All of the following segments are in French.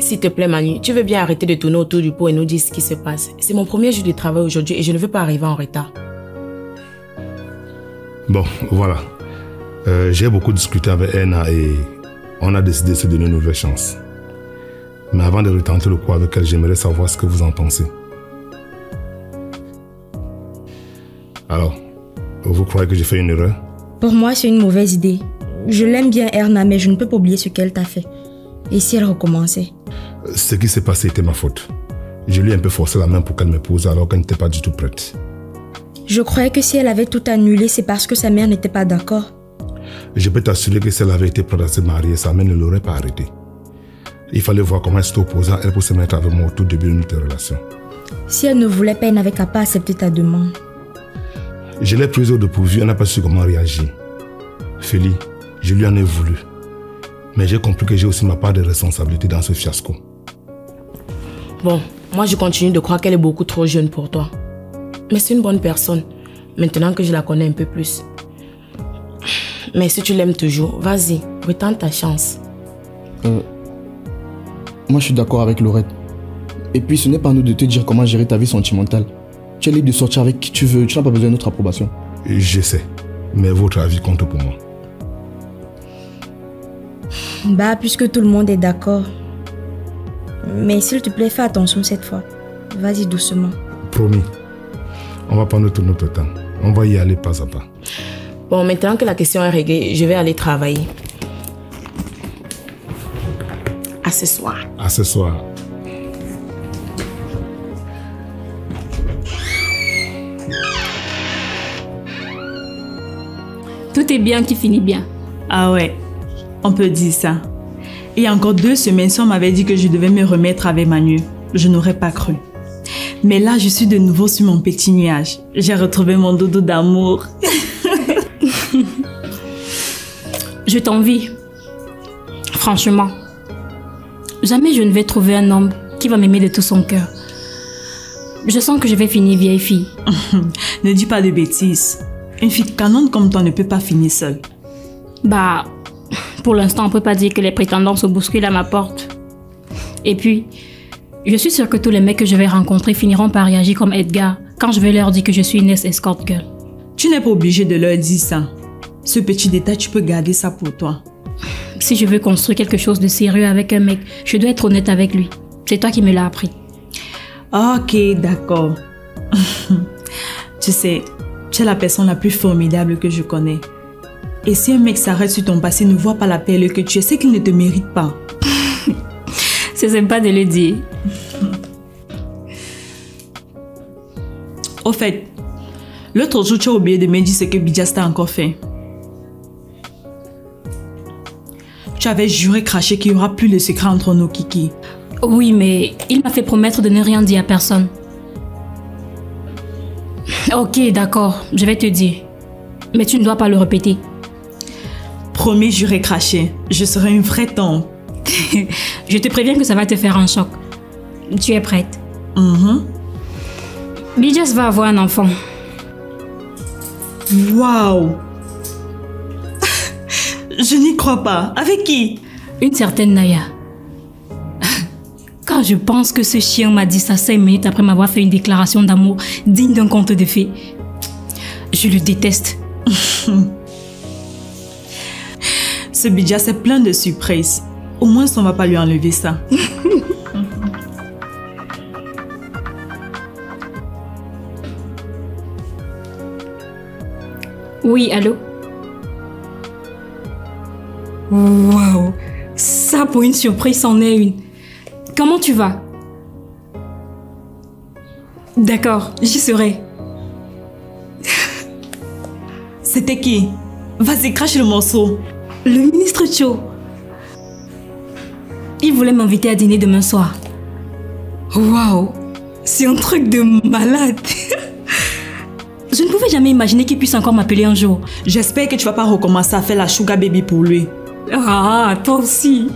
S'il te plaît Manu, tu veux bien arrêter de tourner autour du pot et nous dire ce qui se passe. C'est mon premier jour de travail aujourd'hui et je ne veux pas arriver en retard. Bon, voilà. J'ai beaucoup discuté avec Erna et on a décidé de se donner une nouvelle chance. Mais avant de retenter le coup avec elle, j'aimerais savoir ce que vous en pensez. Alors, vous croyez que j'ai fait une erreur? Pour moi, c'est une mauvaise idée. Je l'aime bien, Erna, mais je ne peux pas oublier ce qu'elle t'a fait. Et si elle recommençait? Ce qui s'est passé était ma faute. Je lui ai un peu forcé la main pour qu'elle m'épouse alors qu'elle n'était pas du tout prête. Je croyais que si elle avait tout annulé, c'est parce que sa mère n'était pas d'accord. Je peux t'assurer que si elle avait été prête à se marier, sa mère ne l'aurait pas arrêtée. Il fallait voir comment elle s'était opposée à elle pour se mettre avec moi au tout début de notre relation. Si elle ne voulait pas, elle n'avait qu'à pas accepter ta demande. Je l'ai prise au dépourvu, elle n'a pas su comment réagir. Feli, je lui en ai voulu. Mais j'ai compris que j'ai aussi ma part de responsabilité dans ce fiasco. Bon, moi je continue de croire qu'elle est beaucoup trop jeune pour toi. Mais c'est une bonne personne, maintenant que je la connais un peu plus. Mais si tu l'aimes toujours, vas-y, retente ta chance. Moi je suis d'accord avec Laurette. Et puis ce n'est pas à nous de te dire comment gérer ta vie sentimentale. Tu es libre de sortir avec qui tu veux, tu n'as pas besoin de notre approbation. Je sais, mais votre avis compte pour moi. Bah, puisque tout le monde est d'accord. Mais s'il te plaît, fais attention cette fois. Vas-y doucement. Promis. On va prendre tout notre temps. On va y aller pas à pas. Bon, maintenant que la question est réglée, je vais aller travailler. À ce soir. À ce soir. Tout est bien qui finit bien. Ah ouais, on peut dire ça. Il y a encore 2 semaines, si on m'avait dit que je devais me remettre avec Manu, je n'aurais pas cru. Mais là, je suis de nouveau sur mon petit nuage. J'ai retrouvé mon dodo d'amour. Je t'envie. Franchement. Jamais je ne vais trouver un homme qui va m'aimer de tout son cœur. Je sens que je vais finir vieille fille. Ne dis pas de bêtises. Une fille canonne comme toi ne peut pas finir seule. Bah, pour l'instant, on peut pas dire que les prétendants se bousculent à ma porte. Et puis, je suis sûre que tous les mecs que je vais rencontrer finiront par réagir comme Edgar quand je vais leur dire que je suis une escort girl. Tu n'es pas obligé de leur dire ça. Ce petit détail, tu peux garder ça pour toi. Si je veux construire quelque chose de sérieux avec un mec, je dois être honnête avec lui. C'est toi qui me l'as appris. Ok, d'accord. Tu sais, tu es la personne la plus formidable que je connais. Et si un mec s'arrête sur ton passé, ne voit pas la perle que tu es, c'est qu'il ne te mérite pas. C'est sympa de le dire. Au fait, l'autre jour, tu as oublié de me dire ce que Bidjas t'a encore fait. Tu avais juré craché qu'il n'y aura plus de secret entre nous, Kiki. Oui, mais il m'a fait promettre de ne rien dire à personne. Ok, d'accord, je vais te dire. Mais tu ne dois pas le répéter. Promis, juré craché. Je serai une vraie tante. Je te préviens que ça va te faire un choc. Tu es prête? Bidjas va avoir un enfant. Waouh! Je n'y crois pas. Avec qui? Une certaine Naya. Quand je pense que ce chien m'a dit ça 5 minutes après m'avoir fait une déclaration d'amour digne d'un conte de fées, je le déteste. Ce Bidjas est plein de surprises. Au moins, on ne va pas lui enlever ça. Oui, allô? Waouh! Ça, pour une surprise, c'en est une. Comment tu vas? D'accord, j'y serai. C'était qui? Vas-y, crache le morceau. Le ministre Cho. Il voulait m'inviter à dîner demain soir. Waouh! C'est un truc de malade. Je ne pouvais jamais imaginer qu'il puisse encore m'appeler un jour. J'espère que tu vas pas recommencer à faire la sugar baby pour lui. Ah, toi aussi.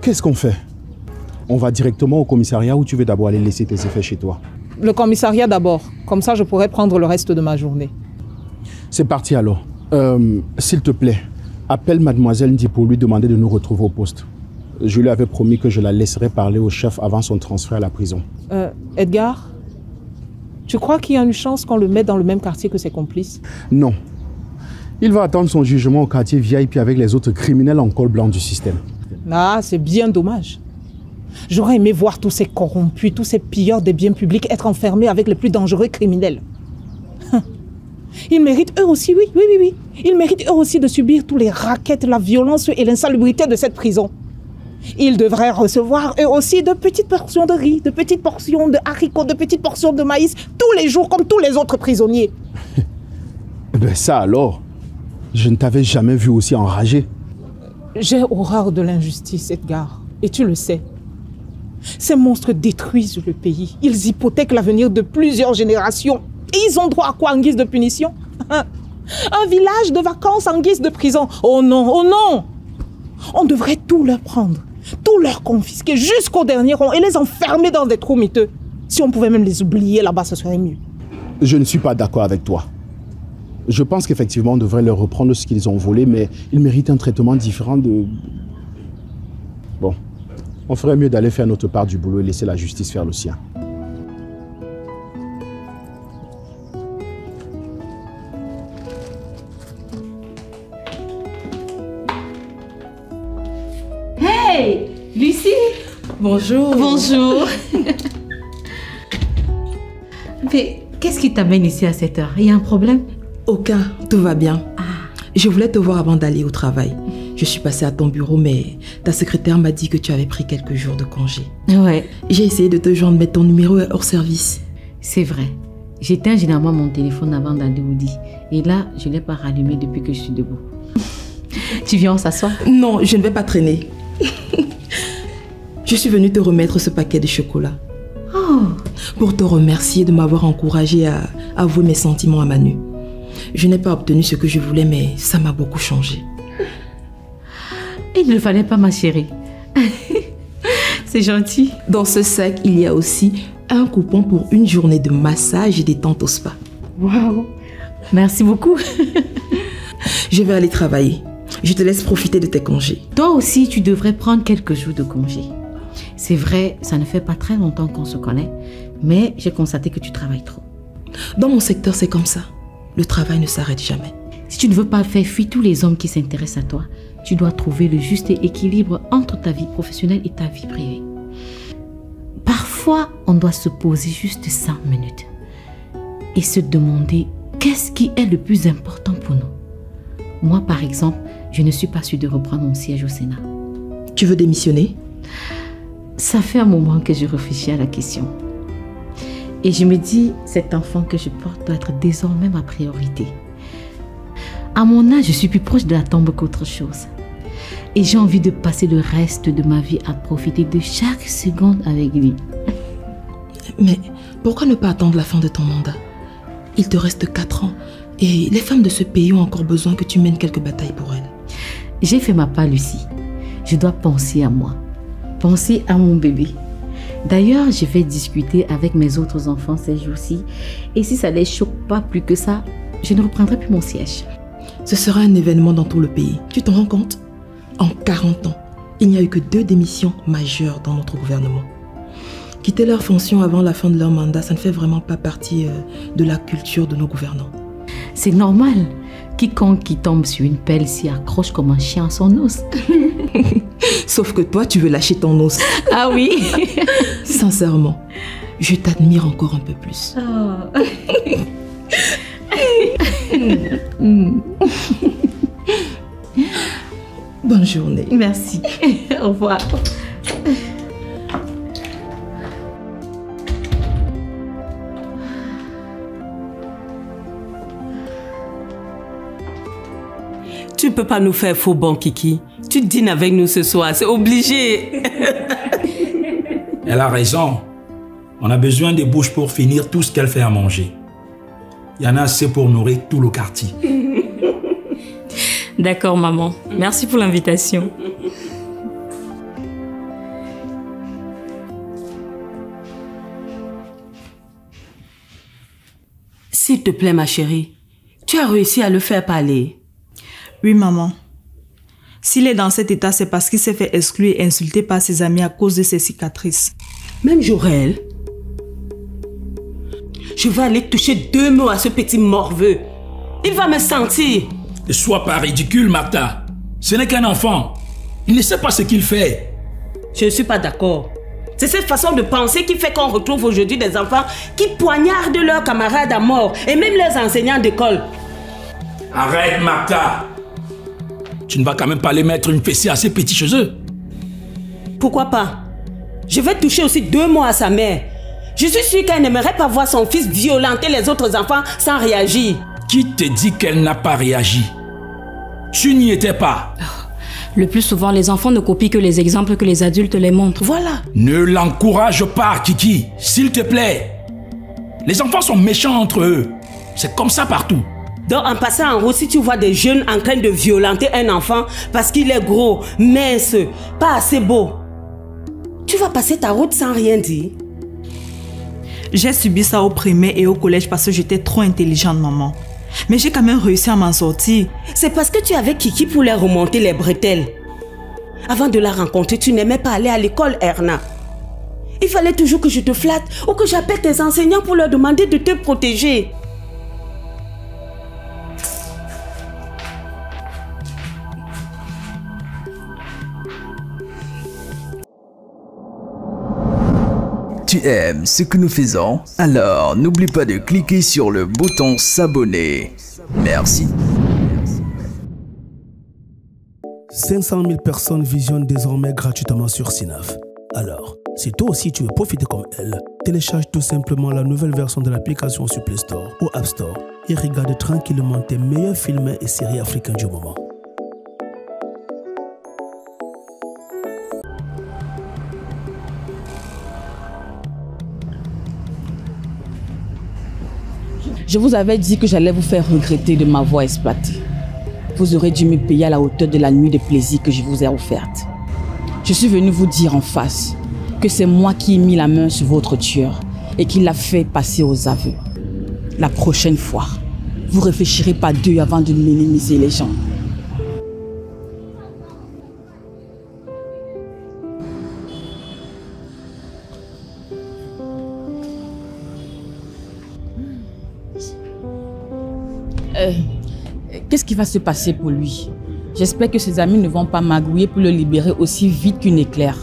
Qu'est-ce qu'on fait? On va directement au commissariat ou tu veux d'abord aller laisser tes effets chez toi? Le commissariat d'abord. Comme ça, je pourrais prendre le reste de ma journée. C'est parti alors. S'il te plaît, appelle mademoiselle Ndi pour lui demander de nous retrouver au poste. Je lui avais promis que je la laisserais parler au chef avant son transfert à la prison. Edgar, tu crois qu'il y a une chance qu'on le mette dans le même quartier que ses complices? Non. Il va attendre son jugement au quartier VIP avec les autres criminels en col blanc du système. Ah, c'est bien dommage. J'aurais aimé voir tous ces corrompus, tous ces pilleurs des biens publics être enfermés avec les plus dangereux criminels. Ils méritent eux aussi, oui. Ils méritent eux aussi de subir tous les rackets, la violence et l'insalubrité de cette prison. Ils devraient recevoir eux aussi de petites portions de riz, de petites portions de haricots, de petites portions de maïs, tous les jours comme tous les autres prisonniers. Ben ça alors, je ne t'avais jamais vu aussi enragé. J'ai horreur de l'injustice, Edgar, et tu le sais. Ces monstres détruisent le pays. Ils hypothèquent l'avenir de plusieurs générations. Et ils ont droit à quoi en guise de punition? Un village de vacances en guise de prison. Oh non! On devrait tout leur prendre, tout leur confisquer jusqu'au dernier rond et les enfermer dans des trous miteux. Si on pouvait même les oublier là-bas, ce serait mieux. Je ne suis pas d'accord avec toi. Je pense qu'effectivement, on devrait leur reprendre ce qu'ils ont volé, mais ils méritent un traitement différent de... Bon, on ferait mieux d'aller faire notre part du boulot et laisser la justice faire le sien. Hey, Lucie. Bonjour. Bonjour. Mais qu'est-ce qui t'amène ici à cette heure? Il y a un problème? Aucun, tout va bien. Je voulais te voir avant d'aller au travail. Je suis passée à ton bureau, mais ta secrétaire m'a dit que tu avais pris quelques jours de congé. Ouais. J'ai essayé de te joindre, mais ton numéro est hors service. C'est vrai. J'éteins généralement mon téléphone avant d'aller au lit. Et là, je ne l'ai pas rallumé depuis que je suis debout. Tu viens, on s'assoit? Non, je ne vais pas traîner. Je suis venue te remettre ce paquet de chocolat. Oh. Pour te remercier de m'avoir encouragée à avouer mes sentiments à Manu. Je n'ai pas obtenu ce que je voulais, mais ça m'a beaucoup changé. Il ne fallait pas, ma chérie. C'est gentil. Dans ce sac, il y a aussi un coupon pour une journée de massage et détente au spa. Waouh. Merci beaucoup. Je vais aller travailler. Je te laisse profiter de tes congés. Toi aussi, tu devrais prendre quelques jours de congé. C'est vrai, ça ne fait pas très longtemps qu'on se connaît, mais j'ai constaté que tu travailles trop. Dans mon secteur, c'est comme ça. Le travail ne s'arrête jamais. Si tu ne veux pas faire fuir tous les hommes qui s'intéressent à toi, tu dois trouver le juste équilibre entre ta vie professionnelle et ta vie privée. Parfois, on doit se poser juste 5 minutes et se demander qu'est-ce qui est le plus important pour nous. Moi, par exemple, je ne suis pas sûre de reprendre mon siège au Sénat. Tu veux démissionner? Ça fait un moment que je réfléchis à la question. Et je me dis, cet enfant que je porte doit être désormais ma priorité. À mon âge, je suis plus proche de la tombe qu'autre chose. Et j'ai envie de passer le reste de ma vie à profiter de chaque seconde avec lui. Mais pourquoi ne pas attendre la fin de ton mandat? Il te reste 4 ans. Et les femmes de ce pays ont encore besoin que tu mènes quelques batailles pour elles. J'ai fait ma part, Lucie. Je dois penser à moi. Penser à mon bébé. D'ailleurs, je vais discuter avec mes autres enfants ces jours-ci. Et si ça ne les choque pas plus que ça, je ne reprendrai plus mon siège. Ce sera un événement dans tout le pays. Tu t'en rends compte? En 40 ans, il n'y a eu que 2 démissions majeures dans notre gouvernement. Quitter leur fonction avant la fin de leur mandat, ça ne fait vraiment pas partie de la culture de nos gouvernants. C'est normal. Quiconque qui tombe sur une pelle s'y accroche comme un chien à son os. Sauf que toi, tu veux lâcher ton os. Ah oui. Sincèrement, je t'admire encore un peu plus. Oh. Bonne journée. Merci. Au revoir. Tu peux pas nous faire faux bon, Kiki. Tu dînes avec nous ce soir, c'est obligé. Elle a raison. On a besoin de bouches pour finir tout ce qu'elle fait à manger. Il y en a assez pour nourrir tout le quartier. D'accord, maman. Merci pour l'invitation. S'il te plaît, ma chérie, tu as réussi à le faire parler. Oui, maman. S'il est dans cet état, c'est parce qu'il s'est fait exclure et insulter par ses amis à cause de ses cicatrices. Même Jorel. Je vais aller toucher 2 mots à ce petit morveux. Il va me sentir. Ne sois pas ridicule, Martha. Ce n'est qu'un enfant. Il ne sait pas ce qu'il fait. Je ne suis pas d'accord. C'est cette façon de penser qui fait qu'on retrouve aujourd'hui des enfants qui poignardent leurs camarades à mort et même leurs enseignants d'école. Arrête, Martha. Tu ne vas quand même pas les mettre une fessée à ces petits chez eux. Pourquoi pas? Je vais toucher aussi 2 mots à sa mère. Je suis sûre qu'elle n'aimerait pas voir son fils violenter les autres enfants sans réagir. Qui te dit qu'elle n'a pas réagi? Tu n'y étais pas. Le plus souvent, les enfants ne copient que les exemples que les adultes les montrent. Voilà. Ne l'encourage pas, Kiki, s'il te plaît. Les enfants sont méchants entre eux. C'est comme ça partout. Donc en passant en route, si tu vois des jeunes en train de violenter un enfant parce qu'il est gros, mince, pas assez beau, tu vas passer ta route sans rien dire. J'ai subi ça au primaire et au collège parce que j'étais trop intelligente, maman. Mais j'ai quand même réussi à m'en sortir. C'est parce que tu avais Kiki pour leur remonter les bretelles. Avant de la rencontrer, tu n'aimais pas aller à l'école, Erna. Il fallait toujours que je te flatte ou que j'appelle tes enseignants pour leur demander de te protéger. Tu aimes ce que nous faisons? Alors n'oublie pas de cliquer sur le bouton s'abonner. Merci. 500 000 personnes visionnent désormais gratuitement sur Synapse. Alors, si toi aussi tu veux profiter comme elle, télécharge tout simplement la nouvelle version de l'application sur Play Store ou App Store et regarde tranquillement tes meilleurs films et séries africains du moment. Je vous avais dit que j'allais vous faire regretter de m'avoir exploité. Vous aurez dû me payer à la hauteur de la nuit de plaisir que je vous ai offerte. Je suis venu vous dire en face que c'est moi qui ai mis la main sur votre tueur et qui l'a fait passer aux aveux. La prochaine fois, vous réfléchirez pas 2 avant de minimiser les gens. Qu'est-ce qui va se passer pour lui? J'espère que ses amis ne vont pas magouiller pour le libérer aussi vite qu'une éclair.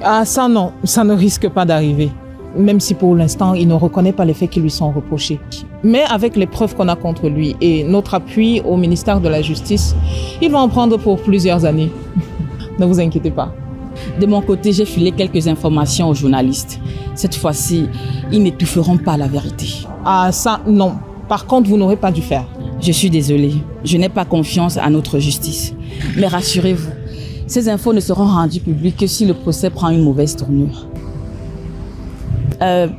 Ah ça non, ça ne risque pas d'arriver. Même si pour l'instant, il ne reconnaît pas les faits qui lui sont reprochés. Mais avec les preuves qu'on a contre lui et notre appui au ministère de la Justice, il va en prendre pour plusieurs années. Ne vous inquiétez pas. De mon côté, j'ai filé quelques informations aux journalistes. Cette fois-ci, ils n'étoufferont pas la vérité. Ah ça non. Par contre, vous n'aurez pas dû faire. Je suis désolée, je n'ai pas confiance à notre justice. Mais rassurez-vous, ces infos ne seront rendues publiques que si le procès prend une mauvaise tournure. Je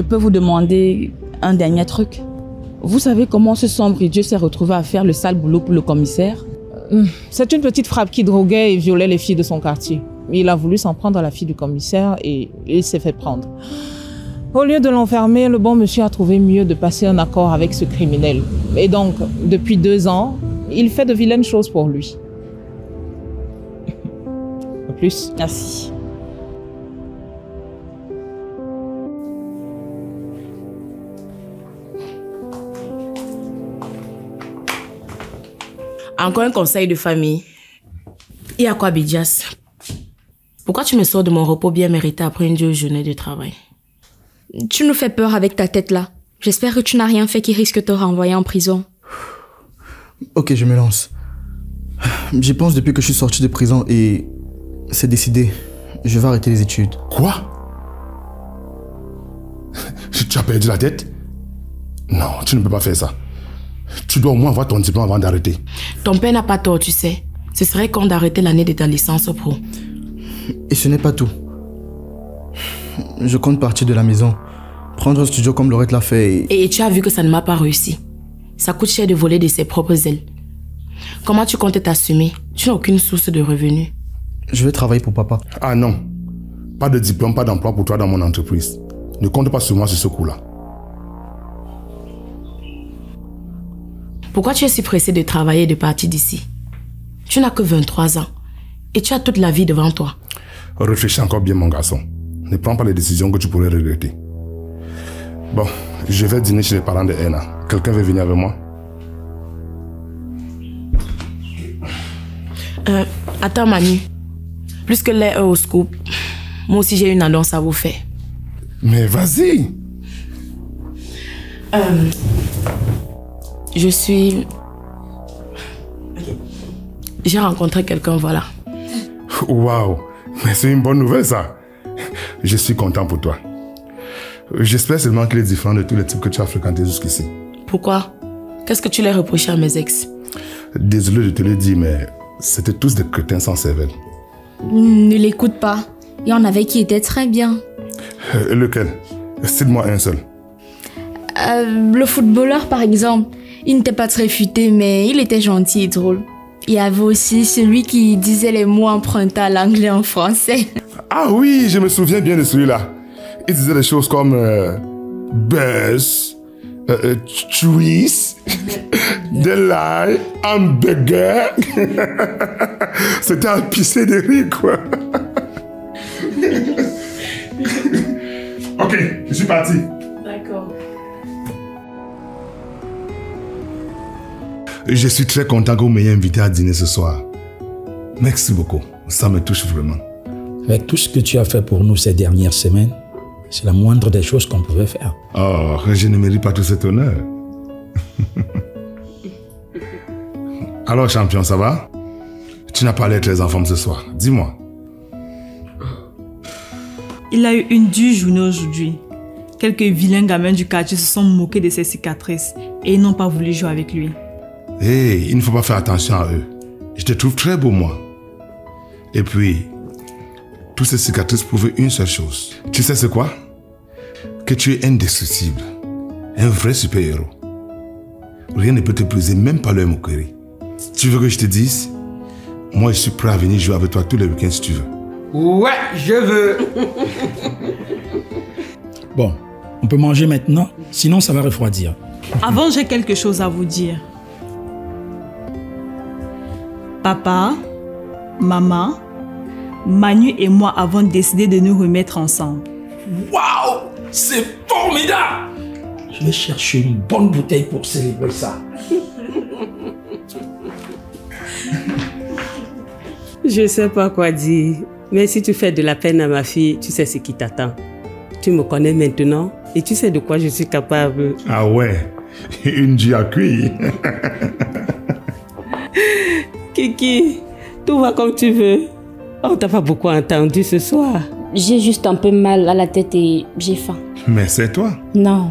peux vous demander un dernier truc? Vous savez comment ce sombre idiot s'est retrouvé à faire le sale boulot pour le commissaire? C'est une petite frappe qui droguait et violait les filles de son quartier. Il a voulu s'en prendre à la fille du commissaire et il s'est fait prendre. Au lieu de l'enfermer, le bon monsieur a trouvé mieux de passer un accord avec ce criminel. Et donc, depuis 2 ans, il fait de vilaines choses pour lui. À plus. Merci. Encore un conseil de famille. Et à quoi, Bidjas? Pourquoi tu me sors de mon repos bien mérité après une dure journée de travail? Tu nous fais peur avec ta tête là. J'espère que tu n'as rien fait qui risque de te renvoyer en prison. Ok, je me lance. J'y pense depuis que je suis sorti de prison et c'est décidé. Je vais arrêter les études. Quoi? Tu as perdu la tête? Non, tu ne peux pas faire ça. Tu dois au moins avoir ton diplôme avant d'arrêter. Ton père n'a pas tort, tu sais. Ce serait con d'arrêter l'année de ta licence pro. Et ce n'est pas tout. Je compte partir de la maison, prendre un studio comme Laurette l'a fait et tu as vu que ça ne m'a pas réussi. Ça coûte cher de voler de ses propres ailes. Comment tu comptes t'assumer? Tu n'as aucune source de revenus. Je vais travailler pour papa. Ah non. Pas de diplôme, pas d'emploi pour toi dans mon entreprise. Ne compte pas sur moi sur ce coup-là. Pourquoi tu es si pressé de travailler et de partir d'ici? Tu n'as que 23 ans et tu as toute la vie devant toi. Réfléchis encore bien, mon garçon. Ne prends pas les décisions que tu pourrais regretter. Bon, je vais dîner chez les parents de Erna. Quelqu'un veut venir avec moi? Attends, Manu. Plus que lait au scoop, moi aussi j'ai une annonce à vous faire. Mais vas-y. J'ai rencontré quelqu'un, voilà. Waouh, mais c'est une bonne nouvelle ça. Je suis content pour toi. J'espère seulement qu'il est différent de tous les types que tu as fréquentés jusqu'ici. Pourquoi? Qu'est-ce que tu les reprochais à mes ex? Désolé de te le dire, mais c'était tous des crétins sans cervelle. Ne l'écoute pas. Il y en avait qui étaient très bien. Lequel? Cite-moi un seul. Le footballeur, par exemple. Il n'était pas très futé, mais il était gentil et drôle. Il y avait aussi celui qui disait les mots empruntés à l'anglais en français. Ah oui, je me souviens bien de celui-là. Il disait des choses comme buzz, trees, delight, hamburger. C'était un pissé de rire, quoi. Ok, je suis parti. D'accord. Je suis très content que vous m'ayez invité à dîner ce soir. Merci beaucoup. Ça me touche vraiment. Avec tout ce que tu as fait pour nous ces dernières semaines, c'est la moindre des choses qu'on pouvait faire. Oh, je ne mérite pas tout cet honneur. Alors, champion, ça va? Tu n'as pas l'air très en forme ce soir. Dis-moi. Il a eu une dure journée aujourd'hui. Quelques vilains gamins du quartier se sont moqués de ses cicatrices et ils n'ont pas voulu jouer avec lui. Hey, il ne faut pas faire attention à eux. Je te trouve très beau, moi. Et puis, toutes ces cicatrices prouvent une seule chose. Tu sais c'est quoi? Que tu es indestructible. Un vrai super-héros. Rien ne peut te briser, même pas leur moquerie. Tu veux que je te dise? Moi, je suis prêt à venir jouer avec toi tous les week-ends si tu veux. Ouais, je veux. Bon, on peut manger maintenant, sinon ça va refroidir. Avant, j'ai quelque chose à vous dire. Papa, maman, Manu et moi avons décidé de nous remettre ensemble. Waouh, c'est formidable! Je vais chercher une bonne bouteille pour célébrer ça. Je sais pas quoi dire, mais si tu fais de la peine à ma fille, tu sais ce qui t'attend. Tu me connais maintenant et tu sais de quoi je suis capable. Ah ouais, une due à cuire. Kiki, tout va comme tu veux. On t'a pas beaucoup entendu ce soir. J'ai juste un peu mal à la tête et j'ai faim. Mais c'est toi. Non,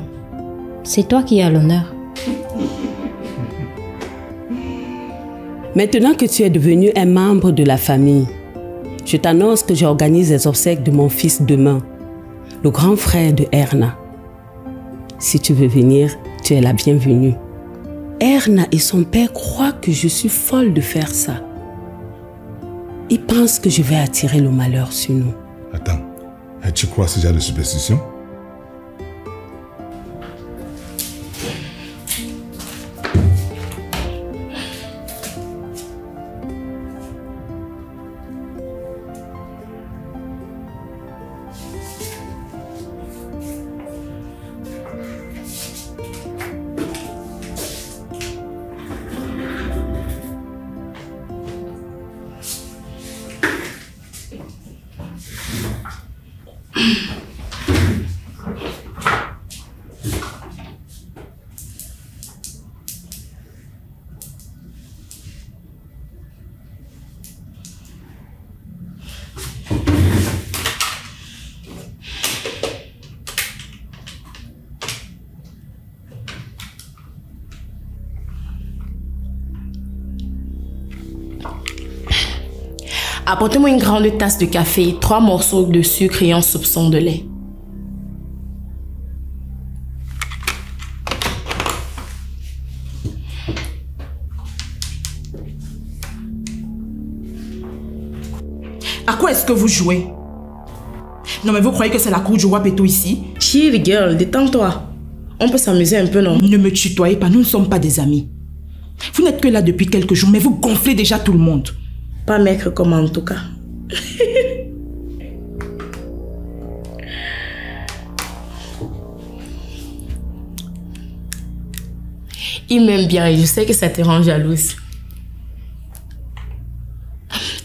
c'est toi qui as l'honneur. Maintenant que tu es devenu un membre de la famille, je t'annonce que j'organise les obsèques de mon fils demain, le grand frère de Erna. Si tu veux venir, tu es la bienvenue. Erna et son père croient que je suis folle de faire ça. Ils pensent que je vais attirer le malheur sur nous. Attends, tu crois à ce genre de superstition? Apportez-moi une grande tasse de café, 3 morceaux de sucre et un soupçon de lait. À quoi est-ce que vous jouez? Non mais vous croyez que c'est la cour du roi Péto ici? Chill girl, détends-toi. On peut s'amuser un peu, non? Ne me tutoyez pas, nous ne sommes pas des amis. Vous n'êtes que là depuis quelques jours, mais vous gonflez déjà tout le monde. Pas maigre comme en tout cas. Il m'aime bien et je sais que ça te rend jalouse.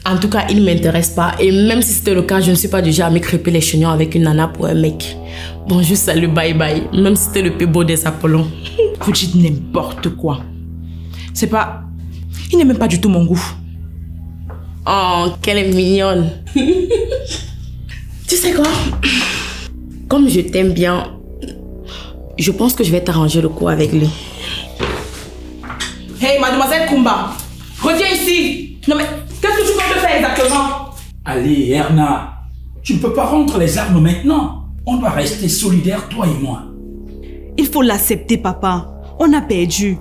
En tout cas, il ne m'intéresse pas. Et même si c'était le cas, je ne suis pas du genre à me crêper les chignons avec une nana pour un mec. Bon, juste salut, bye bye. Même si c'était le plus beau des Apollons. Vous dites n'importe quoi. C'est pas... Il n'est même pas du tout mon goût. Oh, qu'elle est mignonne. Tu sais quoi? Comme je t'aime bien, je pense que je vais t'arranger le coup avec lui. Hey, mademoiselle Kumba, reviens ici. Non mais, qu'est-ce que tu comptes faire exactement? Allez, Erna, tu ne peux pas rendre les armes maintenant. On doit rester solidaires, toi et moi. Il faut l'accepter, papa. On a perdu.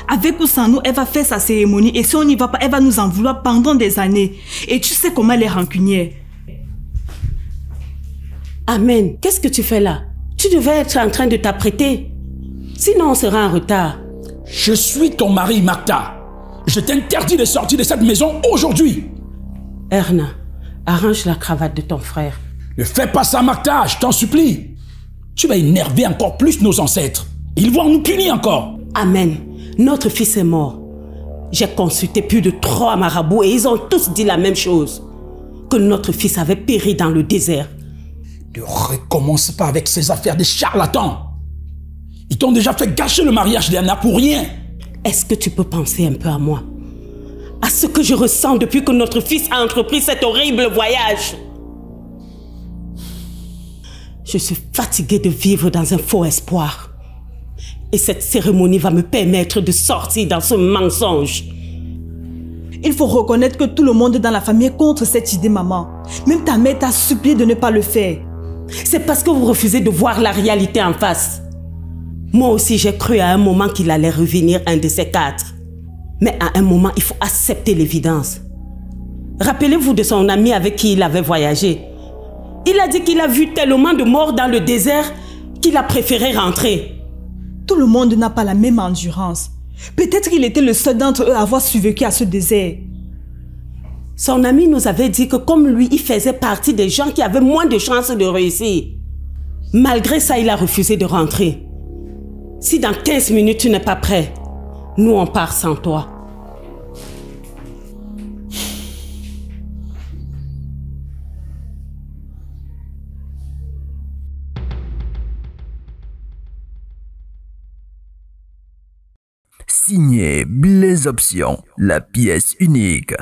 Avec ou sans nous, elle va faire sa cérémonie et si on n'y va pas, elle va nous en vouloir pendant des années. Et tu sais comment elle est rancunière. Amen, qu'est-ce que tu fais là? Tu devais être en train de t'apprêter. Sinon, on sera en retard. Je suis ton mari, Magda. Je t'interdis de sortir de cette maison aujourd'hui. Erna, arrange la cravate de ton frère. Ne fais pas ça, Magda, je t'en supplie. Tu vas énerver encore plus nos ancêtres. Ils vont nous punir encore. Amen. Notre fils est mort. J'ai consulté plus de 3 marabouts et ils ont tous dit la même chose. Que notre fils avait péri dans le désert. Ne recommence pas avec ces affaires de charlatans. Ils t'ont déjà fait gâcher le mariage d'Anna pour rien. Est-ce que tu peux penser un peu à moi? À ce que je ressens depuis que notre fils a entrepris cet horrible voyage. Je suis fatiguée de vivre dans un faux espoir. Et cette cérémonie va me permettre de sortir dans ce mensonge. Il faut reconnaître que tout le monde dans la famille est contre cette idée, maman. Même ta mère t'a supplié de ne pas le faire. C'est parce que vous refusez de voir la réalité en face. Moi aussi, j'ai cru à un moment qu'il allait revenir un de ces 4. Mais à un moment, il faut accepter l'évidence. Rappelez-vous de son ami avec qui il avait voyagé. Il a dit qu'il a vu tellement de morts dans le désert qu'il a préféré rentrer. Tout le monde n'a pas la même endurance. Peut-être qu'il était le seul d'entre eux à avoir survécu à ce désert. Son ami nous avait dit que comme lui, il faisait partie des gens qui avaient moins de chances de réussir. Malgré ça, il a refusé de rentrer. Si dans 15 minutes tu n'es pas prêt, nous on part sans toi. Signé Blaise Option, la pièce unique.